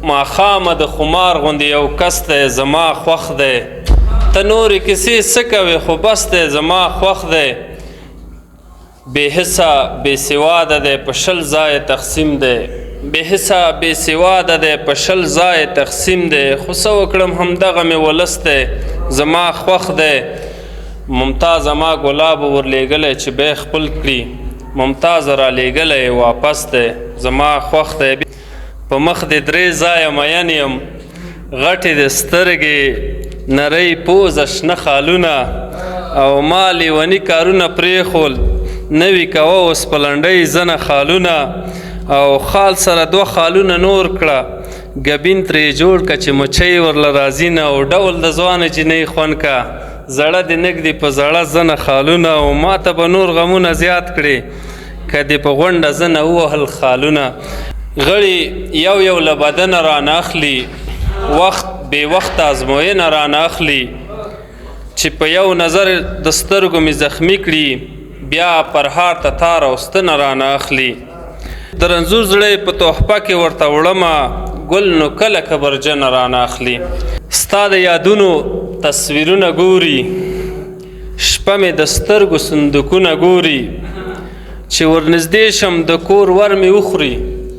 ماښامه د خمار غوندې یو کس دی زما خوښ دی ته نورې کیسې څه کوې خو بس دی زما خوښ دی بې حصه بې سواده دی په 20 ځایه تقسیم دی بې حصه بې سواده دی په 20 ځایه تقسیم دی خو څه وکړم همدغه مې ولس دی زما خوښ دی ممتاز ما ګلاب ورلیږلی چې بیا خپل کړي ممتاز رالیږلی واپس دی زما خوښ دی په مخ دې 3 ځایه مین یم غټې د سترګې نری پوزه شنه خالونه او ما لیوني کارونه پرېښول نوي کوه اوس په لنډۍ زنه خالونه او خال سره 2 خالونه نور کړه ګبین ترې جوړ که چې مچۍ ورله راځي نه او ډول د ځوانه جنۍ خوند که زړه دې نږدې په زړه زنه خالونه او ما ته به نور غمونه زیات کړي که دې په غونډه زنه ووهل خالونه غړي یو یو له بدنه رانه اخلي وخت بې وخته ازموینه رانه اخلي چې په یو نظر د سترګو مې زخمي کړي بیا پرهار ته تار او ستنه رانه اخلي د رنځور زړه په تحفه کې ورته وړمه ګل نو کله کبرجنه رانه اخلي ستا د یادونو تصویرونه ګوري شپه مې د سترګو صندوقونه ګوري چې ورنږدې شم د کور ور مې وخوري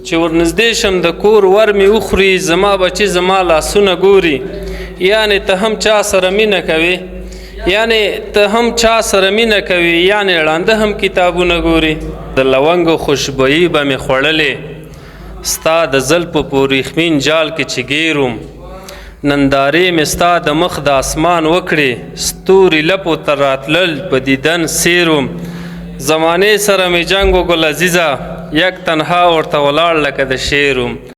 چې ورنږدې شم د کور ور مې وخوري زما بچي زما لاسونه ګوري یعنې ته هم چا سره مینه کوې یعنې ته هم چا سره مینه کوې یعنې ړانده هم کتابونه ګوري د لونګو خوشبویي به مې خوړلې ستا د زلفو په وریښمین جال کې چې ګیروم نندارې مې ستا د مخ د اسمان وکړې ستوري لپو ته راتلل په دیدن سیروم زمانې سره مې جنګ و ګل عزیزه یک تنها ورته ولاړ لکه د شیروم